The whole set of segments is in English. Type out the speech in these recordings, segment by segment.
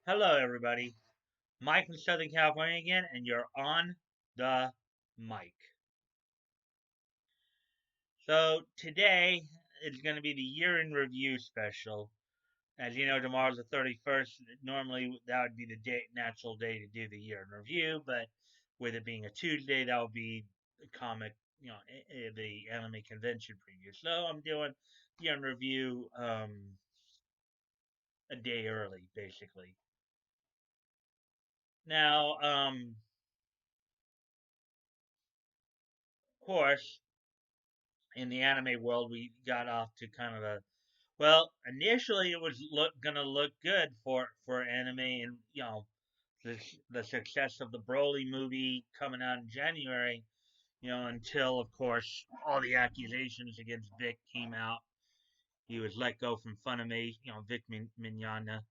Hello, everybody. Mike from Southern California again, and you're on the mic. So today is going to be the year in review special. As you know, tomorrow's the 31st. Normally, that would be the natural day to do the year in review, but with it being a Tuesday, that would be the comic, the anime convention preview. So I'm doing year in review a day early, basically. Now, of course, in the anime world, we got off to kind of a well. Initially, it was gonna look good for anime, and the success of the Broly movie coming out in January. Until of course all the accusations against Vic came out. He was let go from Funimation. Vic Mignogna.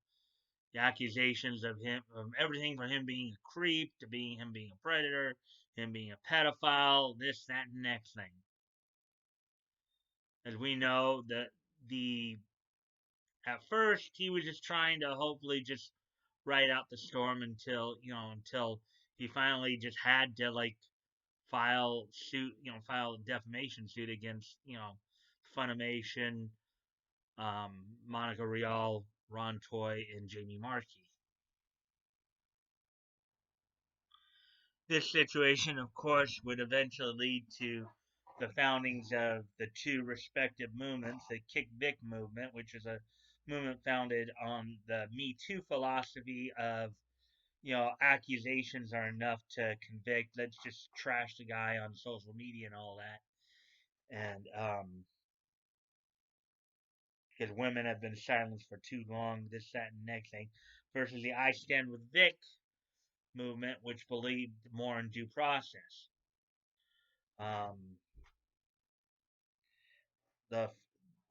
The accusations of him, of everything from him being a creep to being a predator, him being a pedophile, this, that, and next thing. As we know, the at first he was just trying to hopefully just ride out the storm until he finally just had to file a defamation suit against Funimation, Monica Rial, Ron Toy, and Jamie Markey. This situation, of course, would eventually lead to the foundings of the two respective movements, the Kick Vic movement, which is a movement founded on the Me Too philosophy of, accusations are enough to convict. Let's just trash the guy on social media and all that. And because women have been silenced for too long, this, that, and next thing, versus the I Stand With Vic movement, which believed more in due process. Um, the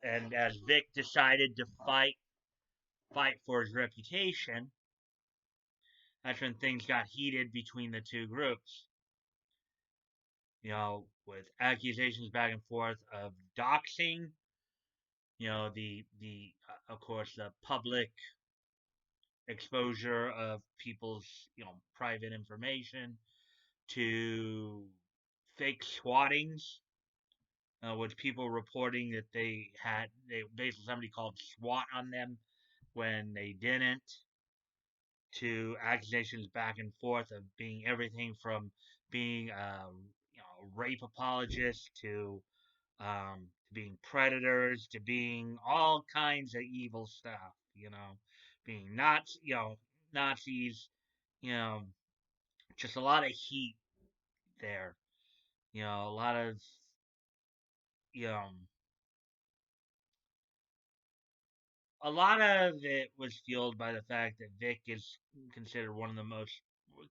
and as Vic decided to fight for his reputation, that's when things got heated between the two groups. With accusations back and forth of doxing, the of course the public exposure of people's private information to fake swattings, with people reporting that they basically somebody called SWAT on them when they didn't, to accusations back and forth of being everything from being a rape apologist to being predators to being all kinds of evil stuff. Being Nazis. You know, just a lot of heat there. A lot of you know a lot of it was fueled by the fact that Vic is considered one of the most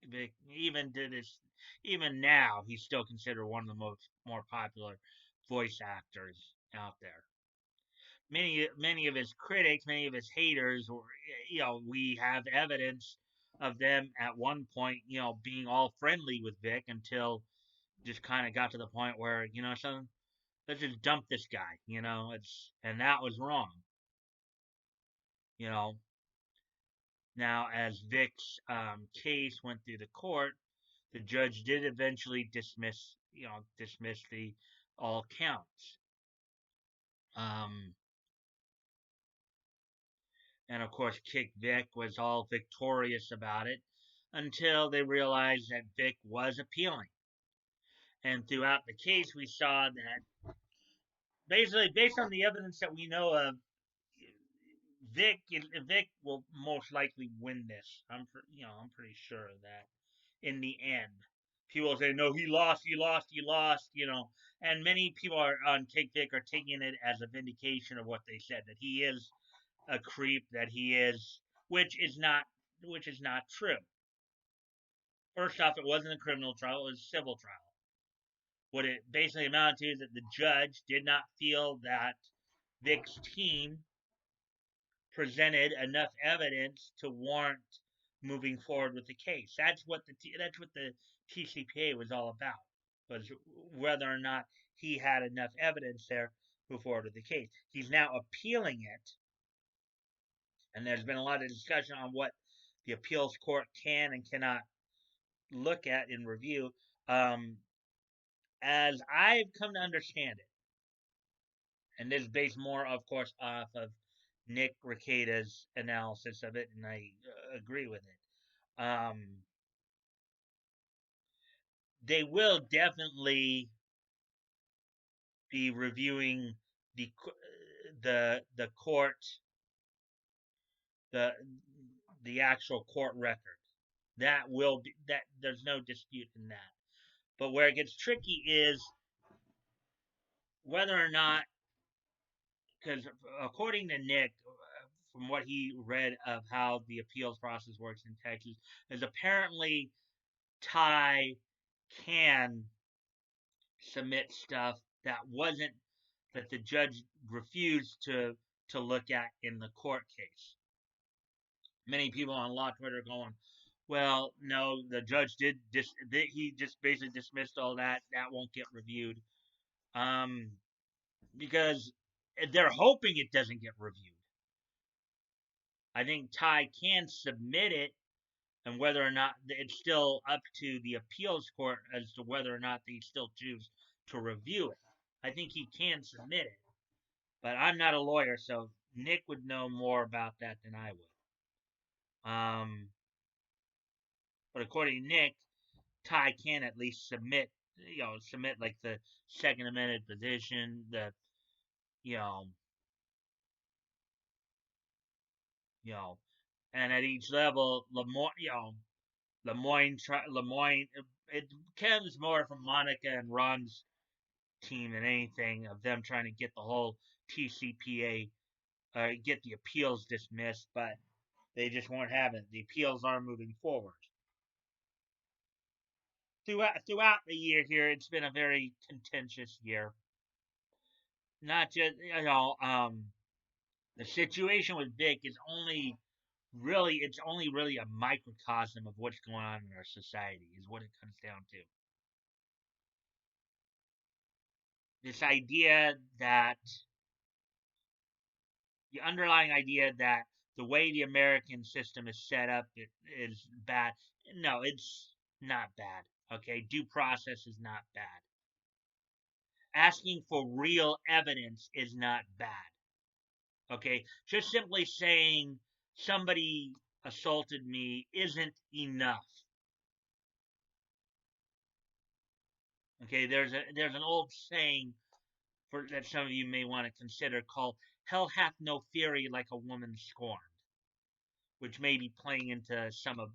Vic even now he's still considered one of the more popular voice actors out there. Many of his critics, many of his haters, or we have evidence of them at one point, being all friendly with Vic until just kind of got to the point where so let's just dump this guy. And that was wrong. You know, Now, as Vic's case went through the court, the judge did eventually dismiss the all counts. Um, and of course, Kick Vic was all victorious about it until they realized that Vic was appealing. And throughout the case, we saw that basically, based on the evidence that we know of, Vic will most likely win this. I'm pretty sure of that in the end. People say, no, he lost, he lost, he lost, and many people are on Take Vic are taking it as a vindication of what they said, that he is a creep, that he is, which is not true. First off, it wasn't a criminal trial, it was a civil trial. What it basically amounted to is that the judge did not feel that Vic's team presented enough evidence to warrant moving forward with the case. That's what the TCPA was all about, was whether or not he had enough evidence there to move forward with the case. He's now appealing it, and there's been a lot of discussion on what the appeals court can and cannot look at and review. Um, as I've come to understand it, and this is based more, of course, off of Nick Rekieta's analysis of it, and I agree with it. They will definitely be reviewing the the court, the the actual court record. That will be that. There's no dispute in that. But where it gets tricky is whether or not, because according to Nick, from what he read of how the appeals process works in Texas, is apparently Ty can submit stuff that the judge refused to look at in the court case. Many people on law Twitter going, well, no, the judge he just basically dismissed all that. That won't get reviewed. Because they're hoping it doesn't get reviewed. I think Ty can submit it, and whether or not it's still up to the appeals court as to whether or not they still choose to review it. I think he can submit it, but I'm not a lawyer, so Nick would know more about that than I would. But according to Nick, Ty can at least submit like the Second Amendment petition, you know, you know, and at each level, Lemoyne, it comes more from Monica and Ron's team than anything of them trying to get the whole TCPA, get the appeals dismissed, but they just won't have it. The appeals are moving forward. Throughout the year here, it's been a very contentious year. Not just, the situation with Vic is it's only really a microcosm of what's going on in our society, is what it comes down to. This idea that the underlying idea that the way the American system is set up is bad. No, it's not bad. Okay, due process is not bad. Asking for real evidence is not bad. Okay, just simply saying somebody assaulted me isn't enough. Okay, there's an old saying that some of you may want to consider called "Hell hath no fury like a woman scorned," which may be playing into some of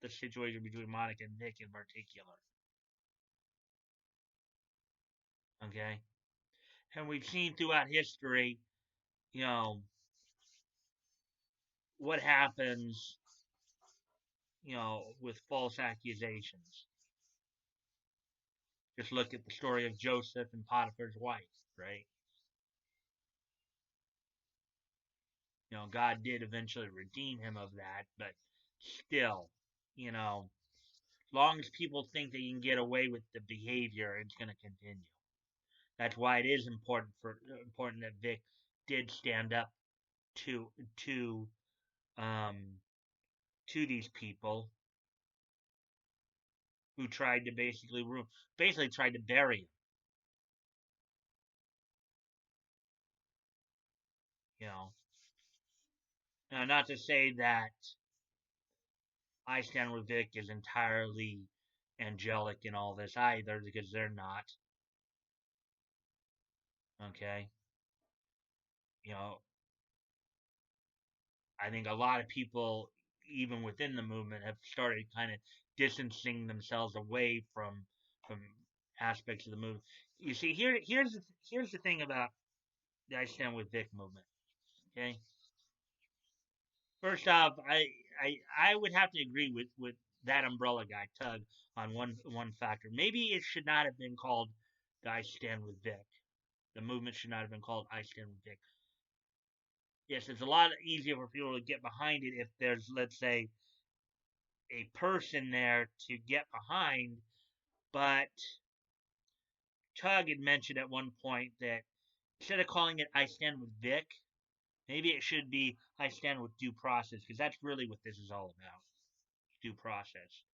the situation between Monica and Nick in particular. Okay, and we've seen throughout history, you know, what happens, with false accusations. Just look at the story of Joseph and Potiphar's wife, right? God did eventually redeem him of that, but still, as long as people think they can get away with the behavior, it's going to continue. That's why it is important that Vic did stand up to to um, to these people who tried to basically tried to bury him. Now, not to say that I Stand With Vic is entirely angelic in all this either, because they're not. Okay, you know, I think a lot of people, even within the movement, have started kind of distancing themselves away from aspects of the movement. You see, here's the thing about the I Stand With Vic movement. Okay, first off, I would have to agree with that umbrella guy Tug on one factor. Maybe it should not have been called the I Stand With Vic. The movement should not have been called I Stand With Vic. Yes, it's a lot easier for people to get behind it if there's, let's say, a person there to get behind. But Tug had mentioned at one point that instead of calling it I Stand With Vic, Maybe it should be I stand with due process because that's really what this is all about. Due process.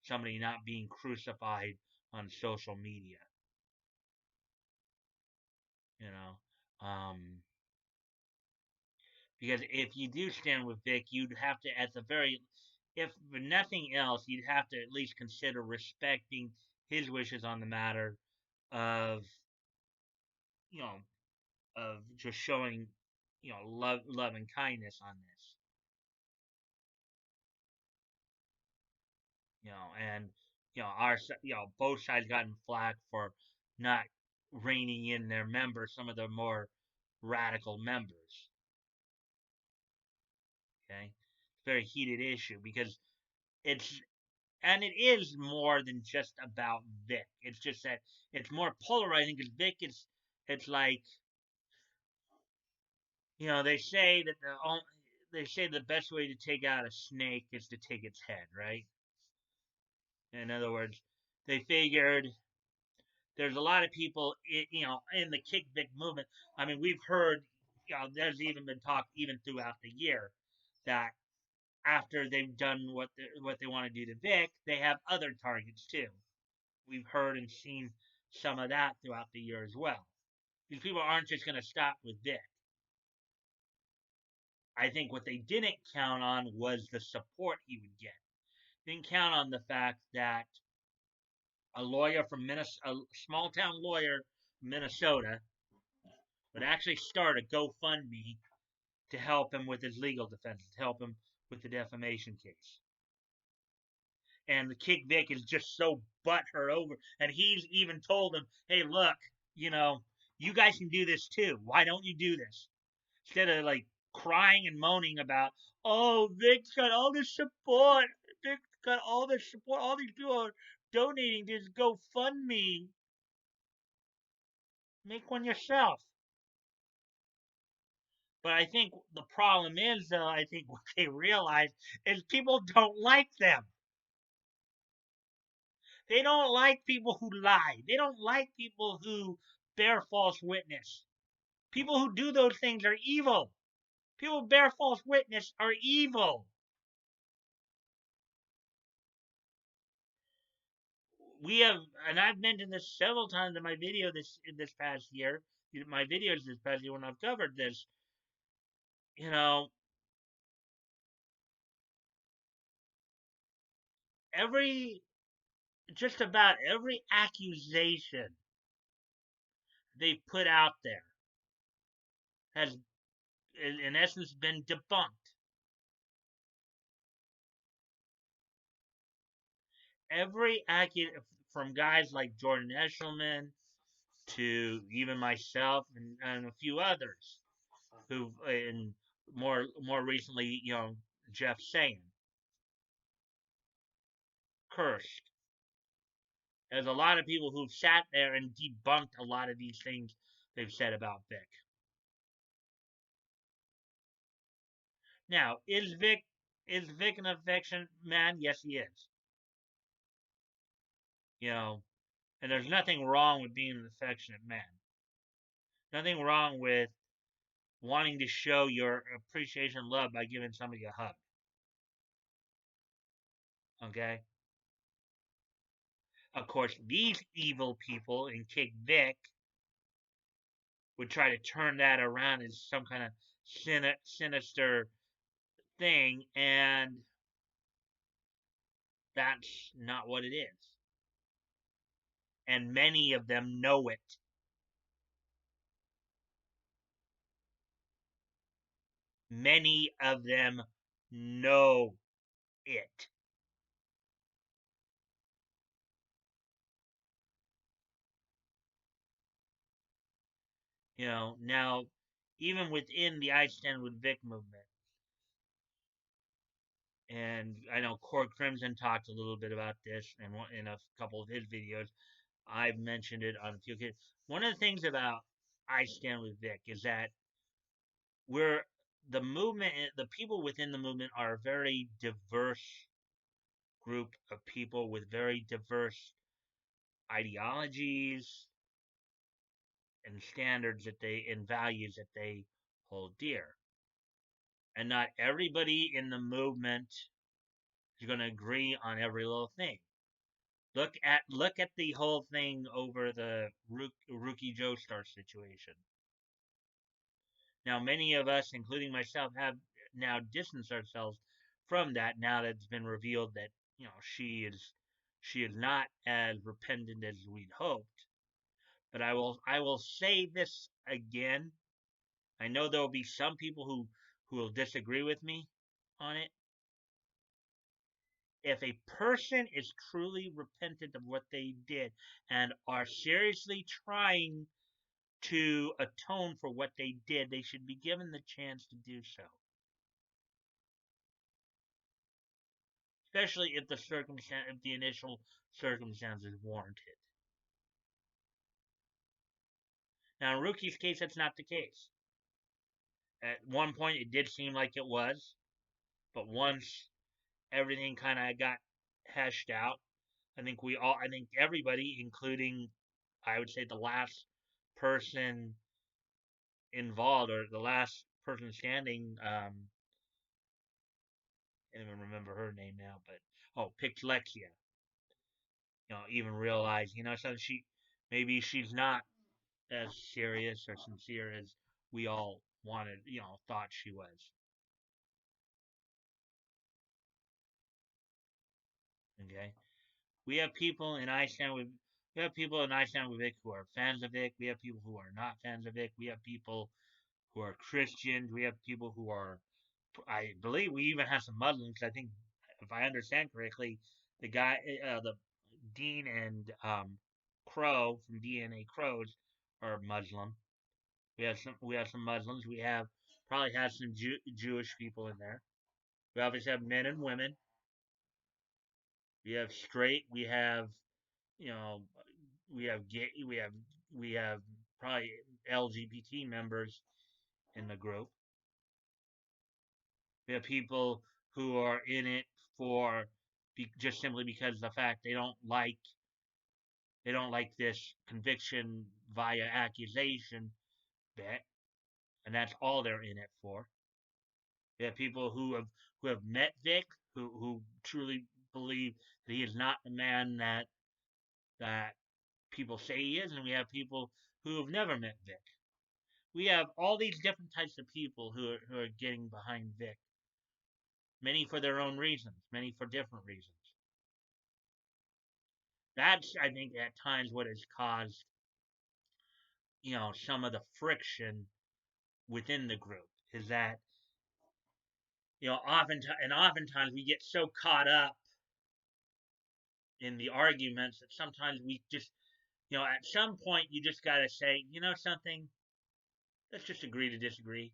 Somebody not being crucified on social media. You know, because if you do stand with Vic, you'd have to, at the very, if for nothing else, you'd have to at least consider respecting his wishes on the matter of, you know, of just showing, love and kindness on this. And our, both sides gotten flack for not reining in their members, some of the more radical members. Okay, it's a very heated issue because it's and it is more than just about Vic. It's just that it's more polarizing because Vic is. It's like they say that the best way to take out a snake is to take its head, right? In other words, they figured there's a lot of people, in the kick Vic movement. I mean, we've heard, there's even been talk even throughout the year that after they've done what they want to do to Vic, they have other targets too. We've heard and seen some of that throughout the year as well. These people aren't just going to stop with Vic. I think what they didn't count on was the support he would get. Didn't count on the fact that a lawyer from Minnesota, a small town lawyer from Minnesota, would actually start a GoFundMe to help him with his legal defense, to help him with the defamation case. And the Kick Vic is just so butthurt over, and he's even told him, "Hey, look, you guys can do this too. Why don't you do this?" Instead of like crying and moaning about, "Oh, Vic's got all this support. Vic's got all this support. All these people are donating to his GoFundMe. Make one yourself." But I think the problem is, though, I think what they realize is people don't like them. They don't like people who lie. They don't like people who bear false witness. People who do those things are evil. People who bear false witness are evil. We have, and I've mentioned this several times in my video this past year, my videos this past year when I've covered this. You know, every just about every accusation they put out there has, in essence, been debunked. Every accusation from guys like Jordan Eshelman to even myself and a few others who, and more recently, Jeff Sayin, cursed. There's a lot of people who've sat there and debunked a lot of these things they've said about Vic. Now, is Vic an affectionate man? Yes, he is. And there's nothing wrong with being an affectionate man. Nothing wrong with wanting to show your appreciation and love by giving somebody a hug. Okay? Of course, these evil people in Kick Vic would try to turn that around as some kind of sinister thing, and that's not what it is. And many of them know it. Many of them know it. Now, even within the I Stand With Vic movement, and I know Cord Crimson talked a little bit about this in a couple of his videos. I've mentioned it on a few occasions. One of the things about I Stand With Vic is that we're the movement, the people within the movement are a very diverse group of people with very diverse ideologies and standards and values that they hold dear. And not everybody in the movement is going to agree on every little thing. Look at the whole thing over the rookie Joe Star situation. Now, many of us, including myself, have now distanced ourselves from that. Now that it's been revealed that she is not as repentant as we'd hoped. But I will say this again. I know there will be some people who will disagree with me on it. If a person is truly repentant of what they did and are seriously trying to atone for what they did, they should be given the chance to do so. Especially if the initial circumstances warranted. Now, in Rookie's case, that's not the case. At one point, it did seem like it was, but once everything kind of got hashed out, I think everybody, including, I would say, the last person involved or the last person standing, I don't even remember her name now, but Pixlexia, even realize, so maybe she's not as serious or sincere as we all wanted, thought she was. Okay, we have people in I stand with we have people in I stand with Vic who are fans of Vic. We have people who are not fans of Vic. We have people who are Christians. We have people who are, I believe, we even have some Muslims. I think, if I understand correctly, the Dean and Crow from DNA Crows are Muslim. We have some Muslims. We probably have some Jewish people in there. We obviously have men and women. We have straight. We have you know we have gay. We have probably LGBT members in the group. We have people who are in it for just simply because of the fact they don't like this conviction via accusation bit, and that's all they're in it for. We have people who have met Vic, who truly believe that he is not the man that people say he is, and we have people who have never met Vic. We have all these different types of people who are getting behind Vic, many for their own reasons, many for different reasons. That's, I think, at times what has caused some of the friction within the group is that oftentimes we get so caught up in the arguments that sometimes we just at some point you just got to say, something, let's just agree to disagree.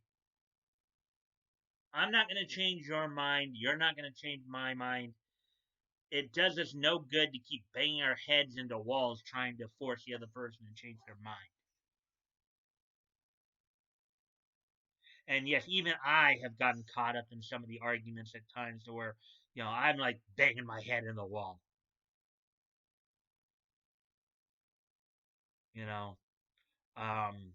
I'm not going to change your mind, you're not going to change my mind. It does us no good to keep banging our heads into walls trying to force the other person to change their mind. And yes, even I have gotten caught up in some of the arguments at times to where, I'm like banging my head in the wall. You know, um,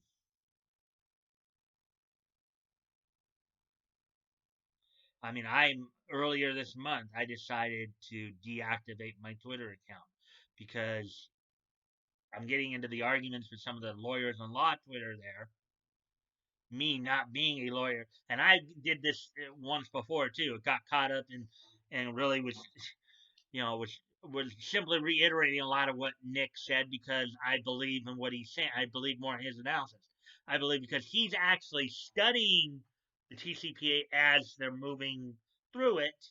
I'm earlier this month I decided to deactivate my Twitter account because I'm getting into the arguments with some of the lawyers on law Twitter there. Me not being a lawyer, and I did this once before too. It got caught up in, and really was simply reiterating a lot of what Nick said because I believe in what he's saying. I believe more in his analysis. I believe because he's actually studying the TCPA as they're moving through it.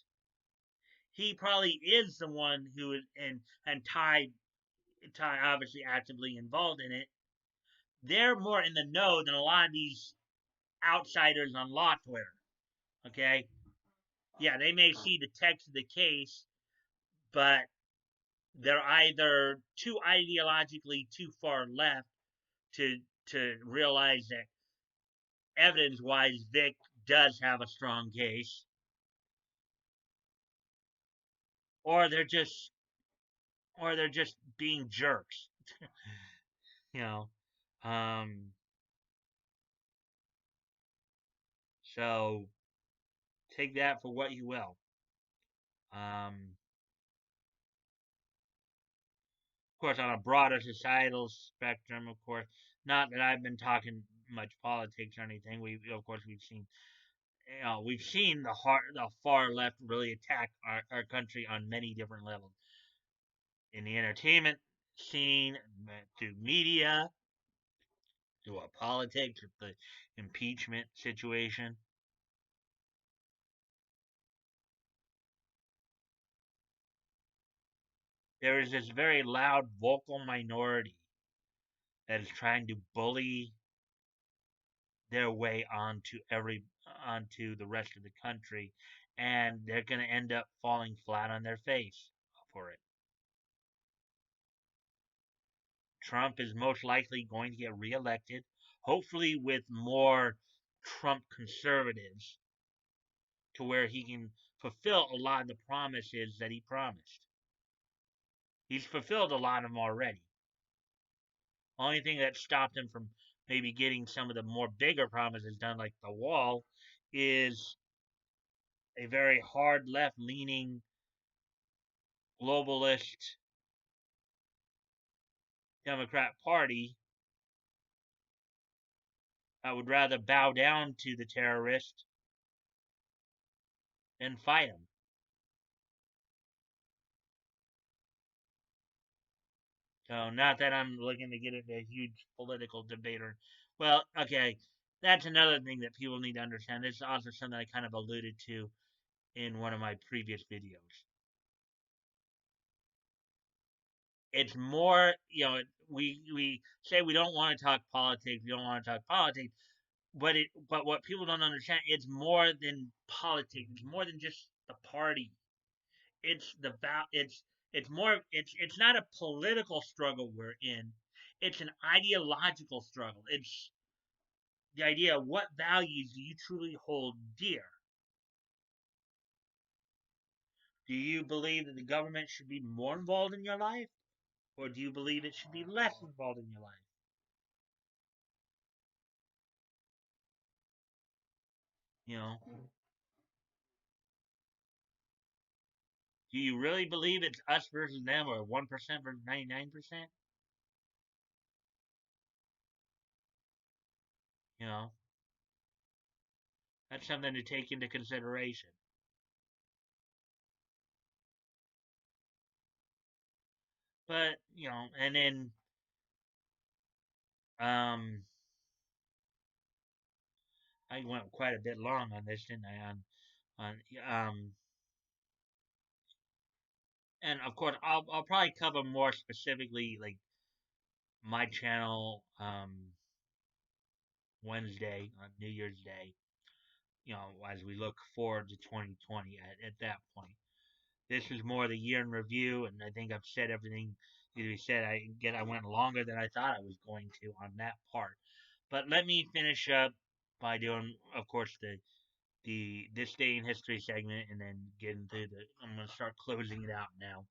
He probably is the one who is and Ty obviously actively involved in it. They're more in the know than a lot of these outsiders on law Twitter. Okay, yeah, they may see the text of the case, but they're either too ideologically too far left to realize that evidence-wise, Vic does have a strong case, or they're just being jerks. you know, um, So take that for what you will. Of course, on a broader societal spectrum, of course, not that I've been talking much politics or anything. Of course, we've seen the far left really attack our country on many different levels in the entertainment scene, through media, through our politics, the impeachment situation. There is this very loud, vocal minority that is trying to bully their way onto the rest of the country, and they're going to end up falling flat on their face for it. Trump is most likely going to get reelected, hopefully with more Trump conservatives, to where he can fulfill a lot of the promises that he promised. He's fulfilled a lot of them already. Only thing that stopped him from maybe getting some of the more bigger promises done, like the wall, is a very hard left leaning globalist Democrat Party that would rather bow down to the terrorist than fight him. So, not that I'm looking to get into a huge political debate or, well, okay, that's another thing that people need to understand. This is also something I kind of alluded to in one of my previous videos. It's more, we say we don't want to talk politics, we don't want to talk politics, but what people don't understand, it's more than politics. It's more than just the party. It's the it's more it's not a political struggle we're in. It's an ideological struggle. It's the idea of what values do you truly hold dear. Do you believe that the government should be more involved in your life, or do you believe it should be less involved in your life? You know, do you really believe it's us versus them, or 1% versus 99%? You know, that's something to take into consideration. But and then um, I went quite a bit long on this, didn't I? On and of course I'll probably cover more specifically like my channel Wednesday on New Year's Day. As we look forward to 2020 at that point. This is more the year in review, and I think I've said everything to be said. I went longer than I thought I was going to on that part. But let me finish up by doing, of course, the this day in history segment, and then get into the. I'm going to start closing it out now.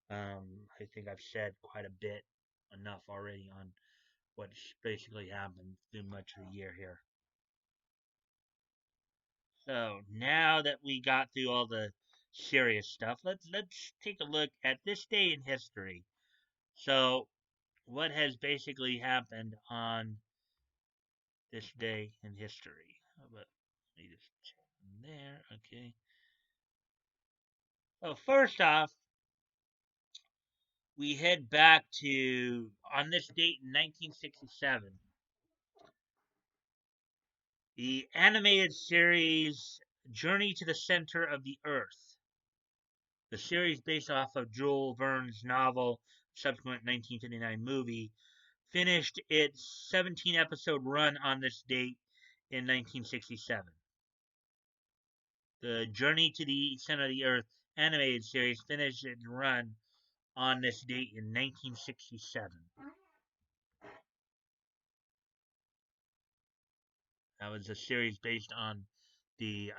I think I've said quite a bit, enough already on what's basically happened through much of the year here. So now that we got through all the serious stuff, let's take a look at this day in history. So what has basically happened on this day in history? But let me just check there. Okay. So first off, we head back to on this date in 1967. The animated series Journey to the Center of the Earth. The series, based off of Jules Verne's novel, subsequent 1959 movie, finished its 17 episode run on this date in 1967. The Journey to the Center of the Earth animated series finished its run on this date in 1967. That was a series based on the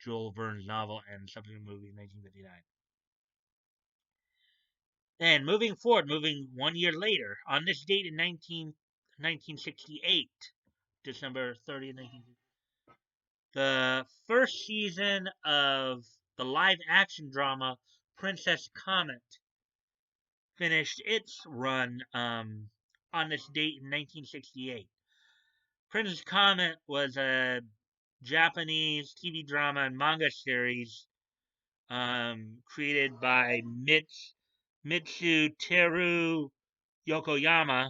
Jules Verne's novel and subsequent movie in 1959. Then moving forward, moving 1 year later, on this date in 1968, December 30th, The first season of the live action drama Princess Comet finished its run on this date in 1968. Princess Comet was a Japanese TV drama and manga series created by Mitsu Teru Yokoyama.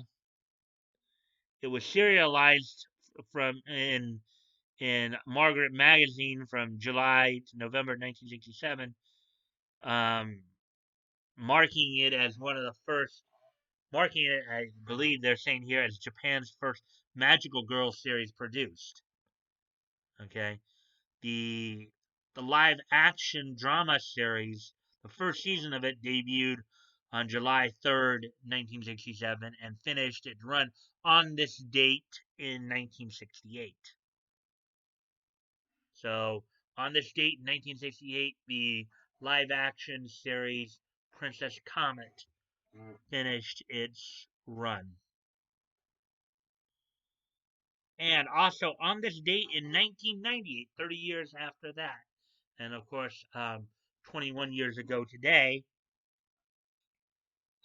It was serialized from in Margaret Magazine from July to November 1967, um, marking it as one of the first, marking it, I believe they're saying here, as Japan's first magical girl series produced. Okay, the the live action drama series, the first season of it debuted on July 3rd, 1967, and finished its run on this date in 1968. So, on this date in 1968, the live action series Princess Comet finished its run. And also on this date in 1998, 30 years after that, and of course, 21 years ago today,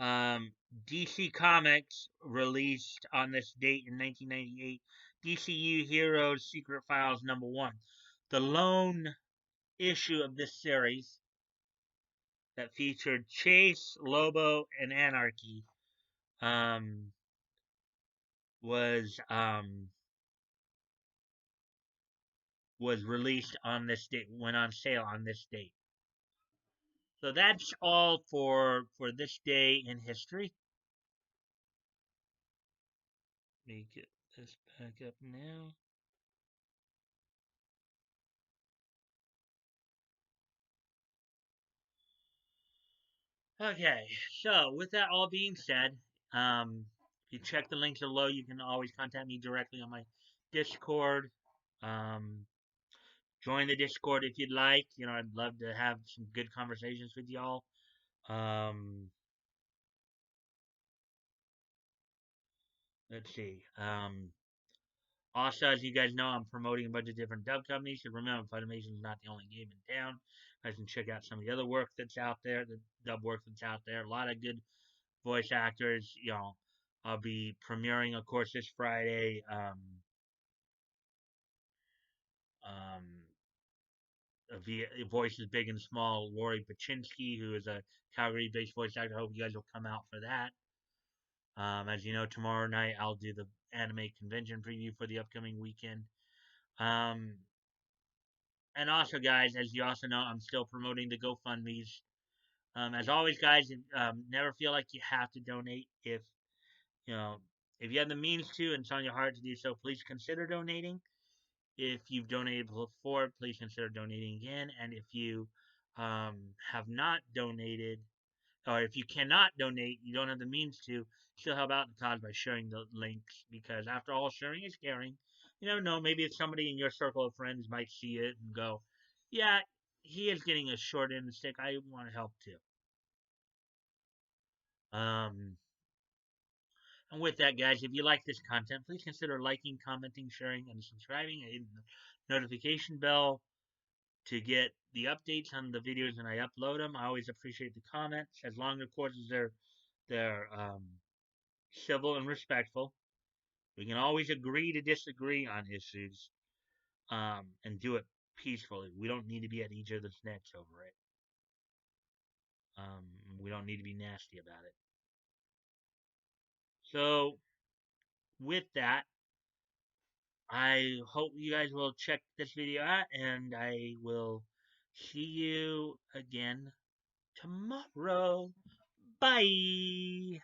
DC Comics released on this date in 1998 DCU Heroes Secret Files #1. The lone issue of this series that featured Chase, Lobo, and Anarchy um, was was released on this date, went on sale on this date. So that's all for this day in history. Let me get this back up now. Okay, so with that all being said, if you check the links below, you can always contact me directly on my Discord. Um, join the Discord if you'd like. You know, I'd love to have some good conversations with y'all. Um, let's see. Also, as you guys know, I'm promoting a bunch of different dub companies. So remember, Funimation is not the only game in town. You guys can check out some of the other work that's out there, the dub work that's out there. A lot of good voice actors. You know, I'll be premiering, of course, this Friday. Um, Voices Big and Small, Lori Paczynski, who is a Calgary-based voice actor. I hope you guys will come out for that. As you know, tomorrow night I'll do the anime convention preview for the upcoming weekend. Um, and also, guys, as you also know, I'm still promoting the GoFundMe's. As always, guys, never feel like you have to donate. You know, if you have the means to and it's on your heart to do so, please consider donating. If you've donated before, please consider donating again. And if you have not donated, or if you cannot donate, you don't have the means to, still help out the cause by sharing the links. Because after all, sharing is caring. You never know, maybe if somebody in your circle of friends might see it and go, yeah, he is getting a short end of the stick. I want to help too. Um, and with that, guys, if you like this content, please consider liking, commenting, sharing, and subscribing, and hitting the notification bell to get the updates on the videos when I upload them. I always appreciate the comments, as long, of course, as they're civil and respectful. We can always agree to disagree on issues, and do it peacefully. We don't need to be at each other's necks over it. We don't need to be nasty about it. So, with that, I hope you guys will check this video out, and I will see you again tomorrow. Bye.